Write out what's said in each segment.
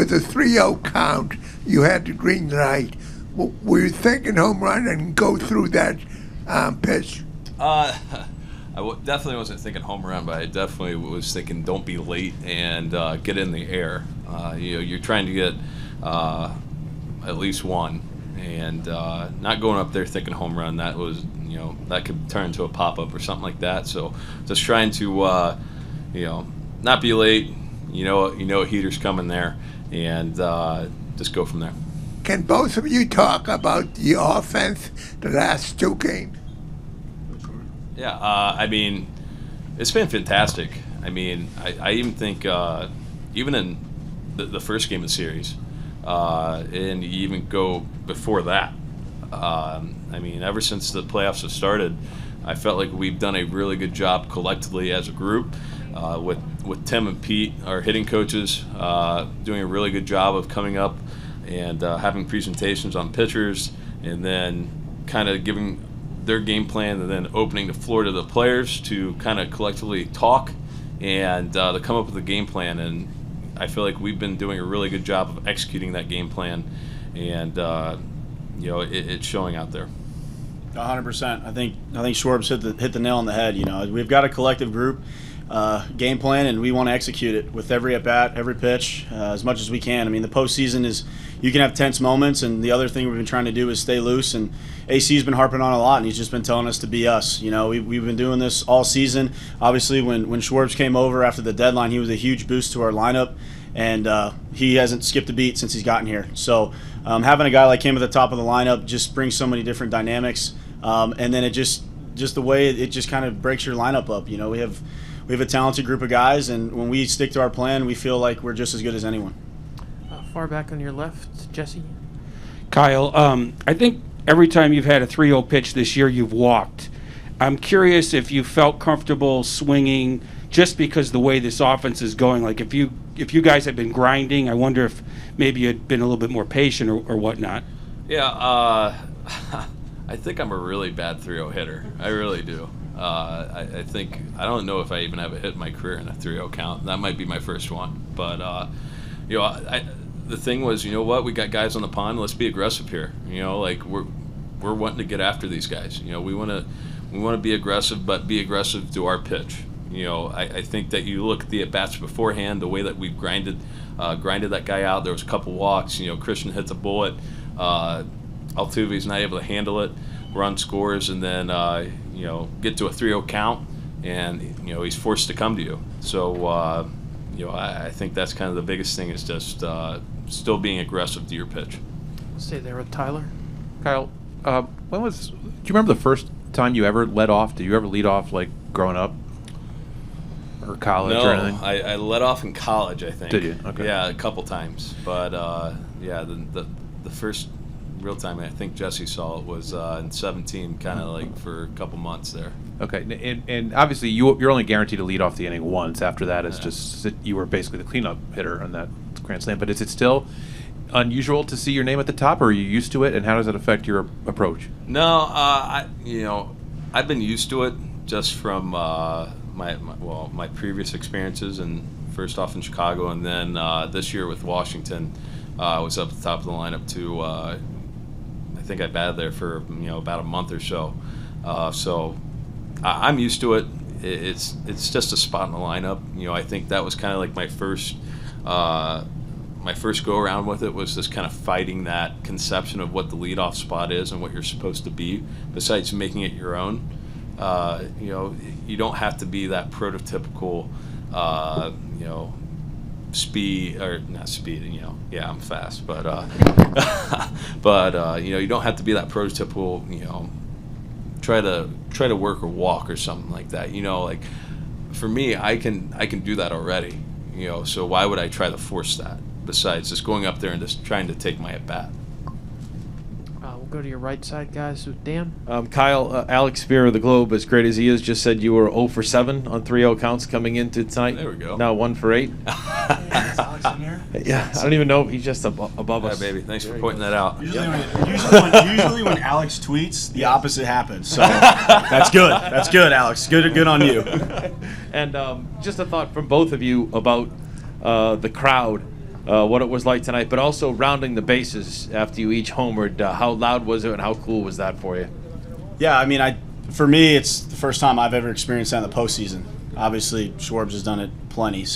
with a 3-0 count, you had the green light. Were you thinking home run and go through that pitch? Definitely wasn't thinking home run, but I definitely was thinking don't be late and get in the air. You're trying to get at least one, and not going up there thinking home run. That was, that could turn into a pop-up or something like that. So just trying to, not be late. A heater's coming there, and just go from there. Can both of you talk about the offense the last two games? Yeah, it's been fantastic. I even think, even in the first game of the series, and you even go before that, ever since the playoffs have started, I felt like we've done a really good job collectively as a group, with Tim and Pete, our hitting coaches, doing a really good job of coming up and having presentations on pitchers, and then kind of giving their game plan, and then opening the floor to the players to kind of collectively talk and to come up with a game plan. And I feel like we've been doing a really good job of executing that game plan, and it's showing out there. 100%. I think Schwarber's hit the nail on the head. We've got a collective group game plan, and we want to execute it with every at bat, every pitch, as much as we can. The postseason is, you can have tense moments, and the other thing we've been trying to do is stay loose. And AC's been harping on a lot, and he's just been telling us to be us. We've been doing this all season. Obviously, when Schwarber came over after the deadline, he was a huge boost to our lineup, and he hasn't skipped a beat since he's gotten here. So having a guy like him at the top of the lineup just brings so many different dynamics, and then it just the way it just kind of breaks your lineup up. We have a talented group of guys, and when we stick to our plan, we feel like we're just as good as anyone. Far back on your left, Jesse. Kyle, I think every time you've had a 3-0 pitch this year, you've walked. I'm curious if you felt comfortable swinging just because the way this offense is going. Like if you guys have been grinding, I wonder if maybe you'd been a little bit more patient or whatnot. Yeah, I think I'm a really bad 3-0 hitter. I really do. I think, I don't know if I even have a hit in my career in a 3-0 count. That might be my first one. But, the thing was, we got guys on the pond. Let's be aggressive here. We're wanting to get after these guys. We want to be aggressive, but be aggressive to our pitch. I think that you look at the at-bats beforehand, the way that we've grinded that guy out. There was a couple walks. Christian hits a bullet. Altuve's not able to handle it. Run scores, and then get to a 3-0 count, and he's forced to come to you. So I think that's kind of the biggest thing, is just still being aggressive to your pitch. Stay there with Tyler. Kyle, do you remember the first time you ever led off? Did you ever lead off like growing up or college or anything? No, I led off in college, I think. Did you? Okay. Yeah, a couple times, but the first real time I think Jesse saw it was in 17, kind of like for a couple months there. Okay, and obviously you're only guaranteed to lead off the inning once. After that, it's just you were basically the cleanup hitter on that grand slam. But is it still unusual to see your name at the top, or are you used to it? And how does that affect your approach? No, I've been used to it just from my previous experiences, and first off in Chicago, and then this year with Washington, I was up at the top of the lineup too. I think I batted there for about a month or so. So I'm used to it. It's just a spot in the lineup. I think that was kind of like my first go around with it, was just kind of fighting that conception of what the leadoff spot is and what you're supposed to be, besides making it your own. You don't have to be that prototypical speed, or not speed, yeah, I'm fast, but you don't have to be that prototypical, try to work or walk or something like that. Like for me, I can do that already, so why would I try to force that, besides just going up there and just trying to take my at bat? We'll go to your right side, guys, with Dan. Kyle, Alex Spear of the Globe, as great as he is, just said you were 0 for 7 on 3-0 counts coming into tonight. There we go. Now 1 for 8. Alex in here? Yeah, I don't even know. He's just above us. Yeah, baby. Thanks for pointing that out. Usually when Alex tweets, the opposite happens. So that's good. That's good, Alex. Good on you. And just a thought from both of you about the crowd. what it was like tonight, but also rounding the bases after you each homered. How loud was it, and how cool was that for you? Yeah, I mean, for me, it's the first time I've ever experienced that in the postseason. Obviously, Schwarbs has done it plenty,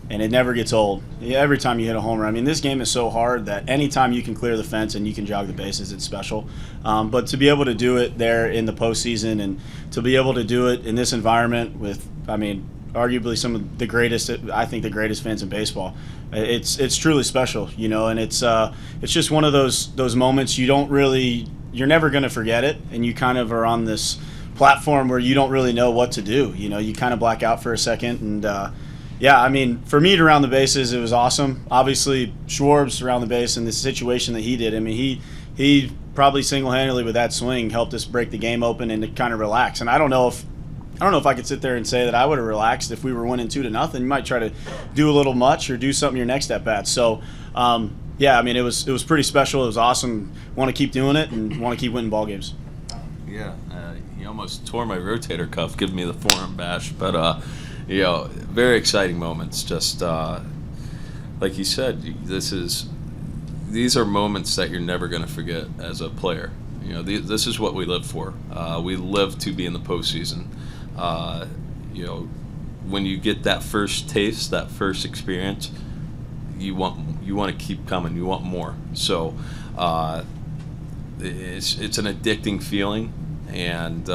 and it never gets old. Every time you hit a homer, I mean, this game is so hard that anytime you can clear the fence and you can jog the bases, it's special. But to be able to do it there in the postseason and to be able to do it in this environment with, I mean, arguably some of the greatest, I think the greatest fans in baseball, it's truly special, you know, and it's just one of those moments you're never going to forget it, and you kind of are on this platform where you don't really know what to do. You know, you kind of black out for a second, and yeah, I mean, for me to round the bases, it was awesome. Obviously, Schwarbs around the base and the situation that he did. I mean, he probably single-handedly with that swing helped us break the game open and to kind of relax. And I don't know if I could sit there and say that I would have relaxed if we were winning 2-0. You might try to do a little much or do something your next at bat. So, yeah, I mean, it was pretty special. It was awesome. Want to keep doing it and want to keep winning ball games. Yeah, you almost tore my rotator cuff giving me the forearm bash, but you know, very exciting moments. Just like you said, these are moments that you're never going to forget as a player. You know, this is what we live for. We live to be in the postseason. You know, when you get that first taste, that first experience, you want to keep coming. You want more. So it's an addicting feeling, and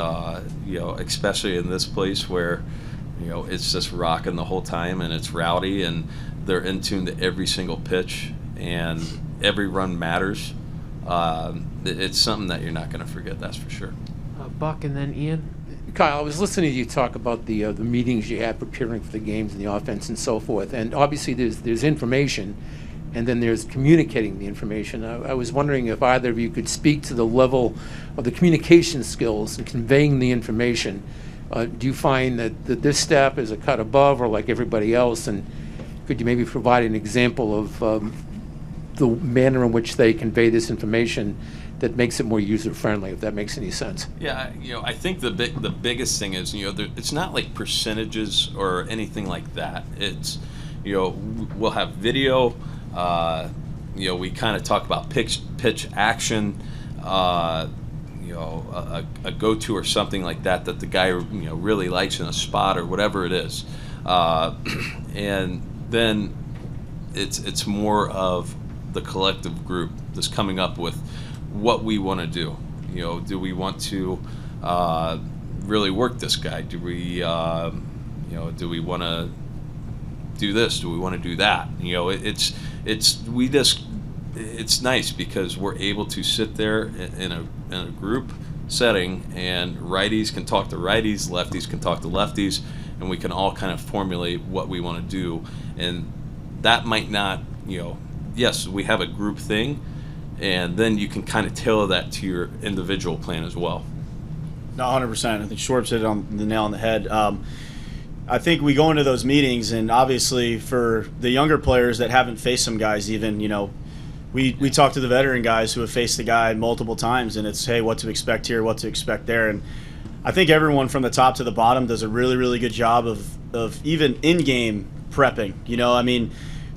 you know, especially in this place where, you know, it's just rocking the whole time, and it's rowdy, and they're in tune to every single pitch, and every run matters. It's something that you're not going to forget, that's for sure. Buck and then Ian. Kyle, I was listening to you talk about the meetings you had preparing for the games and the offense and so forth, and obviously there's information, and then there's communicating the information. I was wondering if either of you could speak to the level of the communication skills and conveying the information. Do you find that this staff is a cut above or like everybody else? And could you maybe provide an example of the manner in which they convey this information that makes it more user-friendly, if that makes any sense? Yeah, you know, I think the biggest thing is, you know, it's not like percentages or anything like that. It's, you know, we'll have video. You know, we kind of talk about pitch action. You know, a go-to or something like that the guy, you know, really likes in a spot or whatever it is, and then it's more of the collective group that's coming up with what we want to do. You know, do we want to really work this guy? Do we, you know, do we want to do this? Do we want to do that? You know, it's nice because we're able to sit there in a group setting, and righties can talk to righties, lefties can talk to lefties, and we can all kind of formulate what we want to do. And that might not, you know, yes, we have a group thing, and then you can kind of tailor that to your individual plan as well. No, 100%. I think Schwarber hit it on the nail on the head. I think we go into those meetings, and obviously for the younger players that haven't faced some guys even, you know, we talk to the veteran guys who have faced the guy multiple times, and it's, hey, what to expect here, what to expect there. And I think everyone from the top to the bottom does a really, really good job of even in-game prepping. You know, I mean,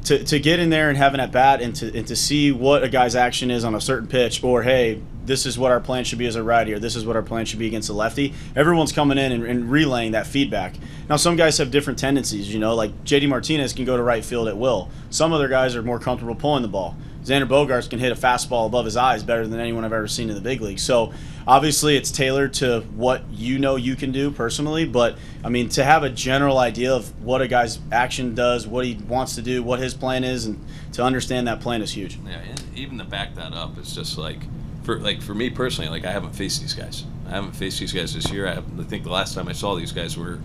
to get in there and have an at-bat and to see what a guy's action is on a certain pitch, or, hey, this is what our plan should be as a righty, or this is what our plan should be against a lefty. Everyone's coming in and relaying that feedback. Now, some guys have different tendencies, you know, like J.D. Martinez can go to right field at will. Some other guys are more comfortable pulling the ball. Xander Bogaerts can hit a fastball above his eyes better than anyone I've ever seen in the big league. So, obviously, it's tailored to what you know you can do personally. But, I mean, to have a general idea of what a guy's action does, what he wants to do, what his plan is, and to understand that plan is huge. Yeah, and even to back that up, it's just like for me personally, like I haven't faced these guys. I haven't faced these guys this year. I think the last time I saw these guys were,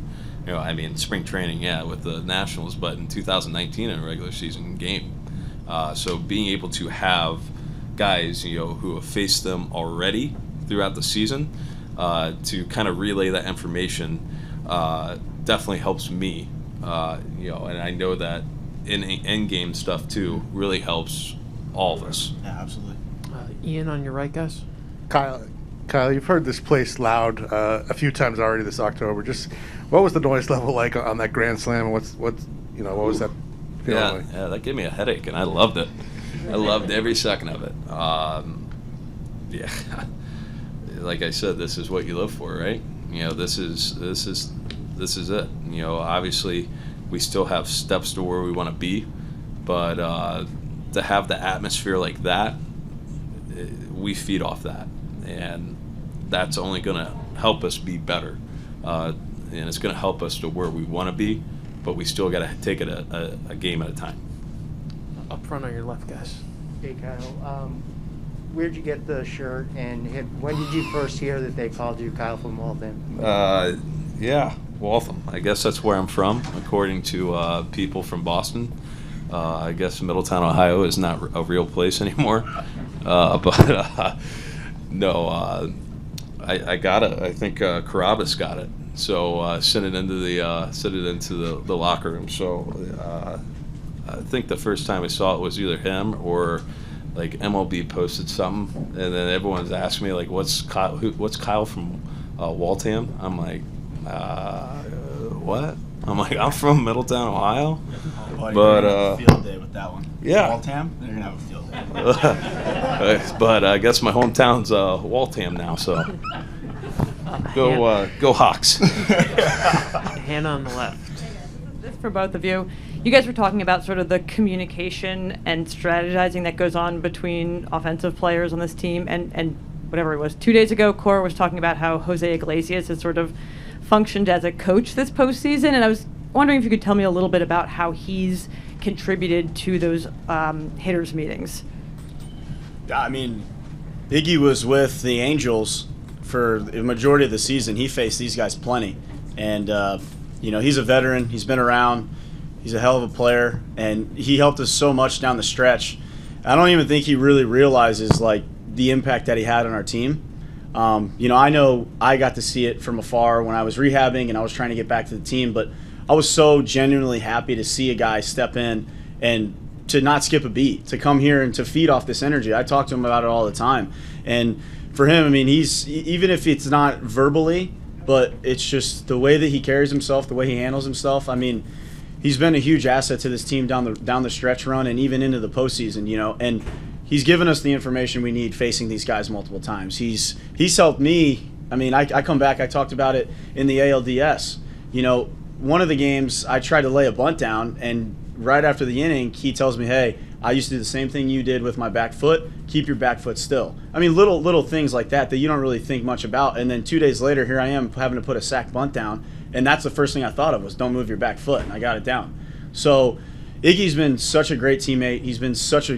you know, I mean, spring training, yeah, with the Nationals, but in 2019 in a regular season game. So being able to have guys, you know, who have faced them already throughout the season, to kind of relay that information, definitely helps me. You know, and I know that in end-game stuff too really helps all of us. Yeah, absolutely. Ian, on your right, guys. Kyle, you've heard this place loud a few times already this October. Just what was the noise level like on that grand slam? What was that only. Yeah, that gave me a headache, and I loved it. I loved every second of it. Yeah, like I said, this is what you live for, right? This is it. Obviously, we still have steps to where we want to be, but to have the atmosphere like that, we feed off that, and that's only going to help us be better, and it's going to help us to where we want to be, but we still got to take it a game at a time. Up front on your left, guys. Hey, Kyle. Where'd you get the shirt, and when did you first hear that they called you Kyle from Waltham? Yeah, Waltham. I guess that's where I'm from, according to people from Boston. I guess Middletown, Ohio is not a real place anymore. But no, I got it. I think Carabas got it. So sent it into the locker room. So I think the first time I saw it was either him or like MLB posted something, and then everyone's asking me like, "What's Kyle from Waltham?" I'm like, "What?" I'm like, "I'm from Middletown, Ohio." But But a field day with that one. yeah. Waltham, they're gonna have a field day. But I guess my hometown's Waltham now, so go Hawks. Hannah on the left. This for both of you. You guys were talking about sort of the communication and strategizing that goes on between offensive players on this team, and whatever it was. 2 days ago, Cora was talking about how Jose Iglesias has sort of functioned as a coach this postseason, and I was wondering if you could tell me a little bit about how he's contributed to those hitters meetings. I mean, Iggy was with the Angels for the majority of the season. He faced these guys plenty, and he's a veteran. He's been around. He's a hell of a player, and he helped us so much down the stretch. I don't even think he really realizes like the impact that he had on our team. I know I got to see it from afar when I was rehabbing and I was trying to get back to the team, but I was so genuinely happy to see a guy step in and to not skip a beat, to come here and to feed off this energy. I talk to him about it all the time. And for him, I mean, he's, even if it's not verbally, but it's just the way that he carries himself, the way he handles himself. I mean, he's been a huge asset to this team down the stretch run and even into the postseason, and he's given us the information we need facing these guys multiple times. He's helped me. I mean, I come back, I talked about it in the ALDS. One of the games I tried to lay a bunt down, and right after the inning, he tells me, "Hey, I used to do the same thing you did with my back foot. Keep your back foot still." I mean, little things like that you don't really think much about. And then 2 days later, here I am having to put a sack bunt down, and that's the first thing I thought of was don't move your back foot, and I got it down. So Iggy's been such a great teammate. He's been such a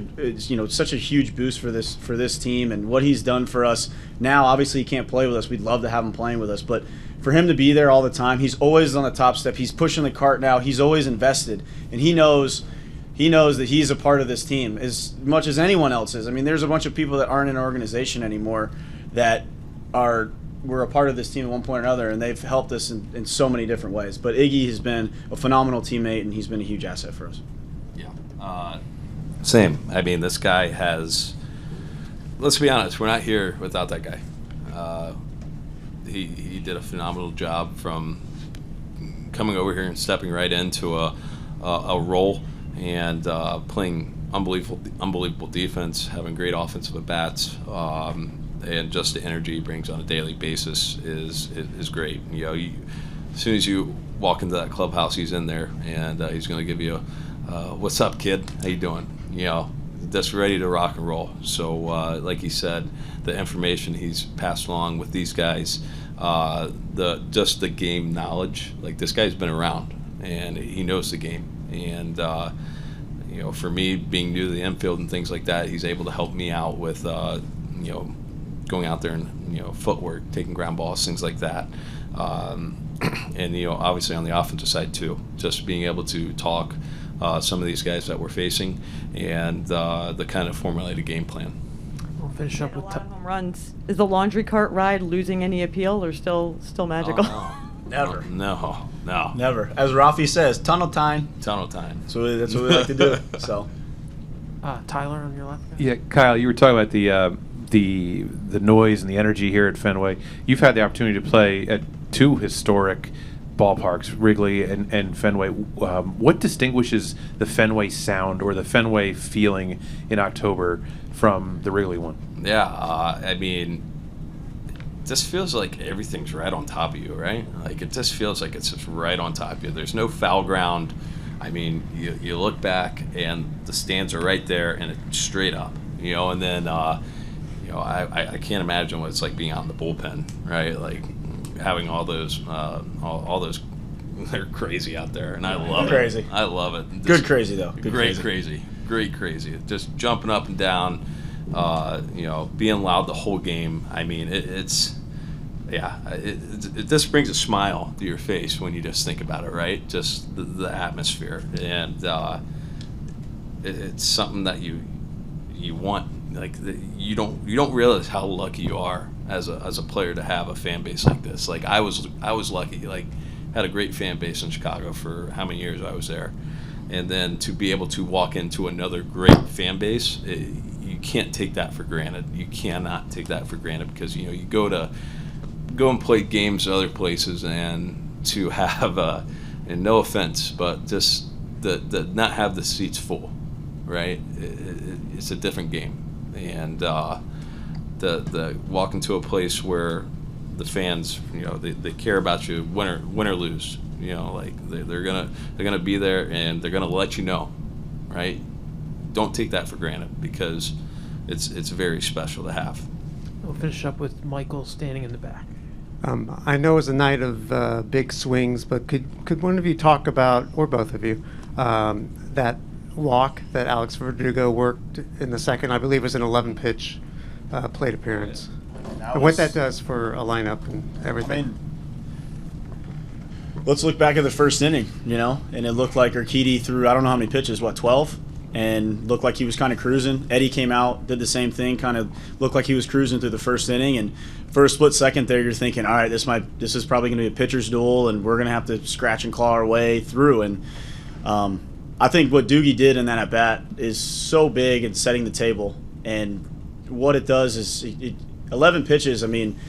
huge boost for this team and what he's done for us. Now, obviously, he can't play with us. We'd love to have him playing with us, but for him to be there all the time, he's always on the top step. He's pushing the cart now. He's always invested, and he knows that he's a part of this team as much as anyone else is. I mean, there's a bunch of people that aren't in an organization anymore that were a part of this team at one point or another, and they've helped us in so many different ways. But Iggy has been a phenomenal teammate, and he's been a huge asset for us. Yeah. Same. I mean, this guy has – let's be honest, we're not here without that guy. He did a phenomenal job from coming over here and stepping right into a role and playing unbelievable defense, having great offensive at-bats, and just the energy he brings on a daily basis is great. As soon as you walk into that clubhouse, he's in there, and he's going to give you a "What's up, kid? How you doing?" Just ready to rock and roll. So, like he said, the information he's passed along with these guys, just the game knowledge. Like, this guy's been around and he knows the game. And for me, being new to the infield and things like that, he's able to help me out with going out there and footwork, taking ground balls, things like that. And obviously on the offensive side too, just being able to talk some of these guys that we're facing and the kind of formulated game plan. We'll finish up with home runs. Is the laundry cart ride losing any appeal, or still magical? Oh, no. Never. No. Never. As Rafi says, tunnel time. Tunnel time. So that's what we like to do. So, Tyler on your left. Yeah, Kyle, you were talking about the noise and the energy here at Fenway. You've had the opportunity to play at two historic ballparks, Wrigley and Fenway. What distinguishes the Fenway sound or the Fenway feeling in October from the Wrigley one? Yeah, I mean, it just feels like everything's right on top of you, right? Like, it just feels like it's just right on top of you. There's no foul ground. I mean, you look back and the stands are right there and it's straight up, and then, I can't imagine what it's like being out in the bullpen, right? Like, having all those, they're crazy out there, and I love it. Crazy. I love it. Just Good crazy, though. Good great crazy. Great crazy. Just jumping up and down, being loud the whole game. I mean, it just brings a smile to your face when you just think about it, right? Just the atmosphere, and it's something that you want. Like, you don't realize how lucky you are as a player to have a fan base like this. Like, I was lucky. Like, had a great fan base in Chicago for how many years I was there, and then to be able to walk into another great fan base, you can't take that for granted. You cannot take that for granted, because you go and play games other places, and to have and no offense, but just the not have the seats full, right? It's a different game, and the walk into a place where the fans, they care about you, win or lose. Like, they're gonna be there, and they're gonna let you know, right? Don't take that for granted, because it's very special to have. We'll finish up with Michael standing in the back. I know it was a night of big swings, but could one of you talk about, or both of you, that walk that Alex Verdugo worked in the second? I believe it was an 11-pitch plate appearance. And what that does for a lineup and everything. Let's look back at the first inning, and it looked like Urquidy threw, I don't know how many pitches, 12? And looked like he was kind of cruising. Eddie came out, did the same thing, kind of looked like he was cruising through the first inning. And for a split second there, you're thinking, all right, this is probably going to be a pitcher's duel, and we're going to have to scratch and claw our way through. And I think what Doogie did in that at-bat is so big in setting the table. And what it does is 11 pitches, I mean,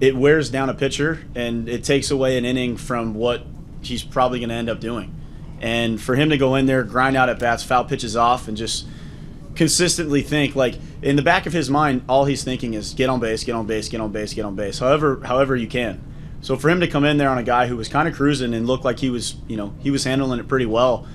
it wears down a pitcher, and it takes away an inning from what he's probably going to end up doing. And for him to go in there, grind out at bats, foul pitches off, and just consistently think, like, in the back of his mind, all he's thinking is get on base, get on base, get on base, get on base, however you can. So for him to come in there on a guy who was kind of cruising and looked like he was handling it pretty well,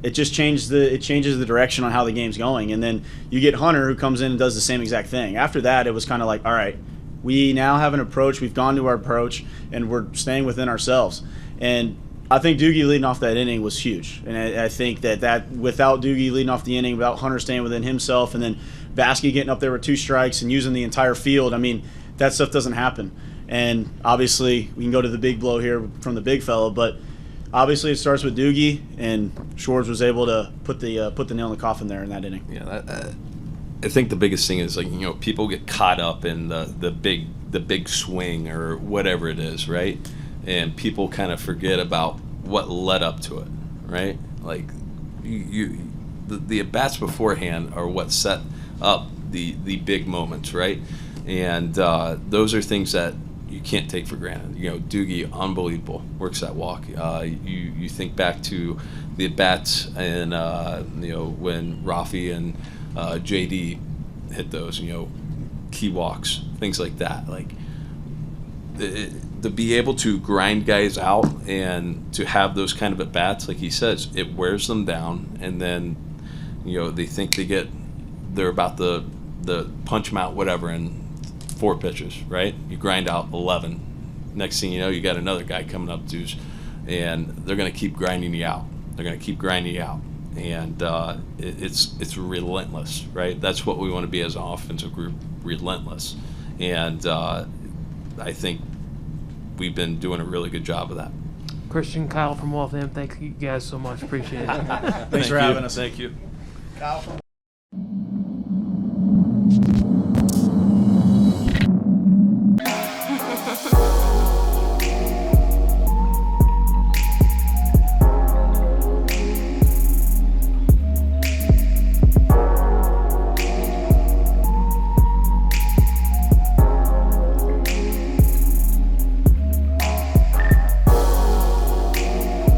it just changes the direction on how the game's going. And then you get Hunter, who comes in and does the same exact thing. After that, it was kind of like, all right, we now have an approach. We've gone to our approach, and we're staying within ourselves. And I think Doogie leading off that inning was huge. And I think that without Doogie leading off the inning, without Hunter staying within himself, and then Baskey getting up there with 2 strikes and using the entire field, I mean, that stuff doesn't happen. And obviously, we can go to the big blow here from the big fella, but obviously it starts with Doogie, and Schwarber was able to put the nail in the coffin there in that inning. Yeah, I think the biggest thing is, like, people get caught up in the big swing or whatever it is, right? And people kind of forget about what led up to it, right? Like, the at-bats beforehand are what set up the big moments, right? And those are things that you can't take for granted. Doogie, unbelievable, works that walk. You think back to the at-bats and when Rafi and JD hit those, key walks, things like that. Like, to be able to grind guys out and to have those kind of at-bats, like he says, it wears them down, and then they think they're about to punch them out, whatever, in 4 pitches, right? You grind out 11. Next thing you know, you got another guy coming up to, and they're going to keep grinding you out. And it's relentless, right? That's what we want to be as an offensive group, relentless. And I think we've been doing a really good job of that. Christian, Kyle from Waltham, thank you guys so much. Appreciate it. Thanks for having us. Thank you. Kyle from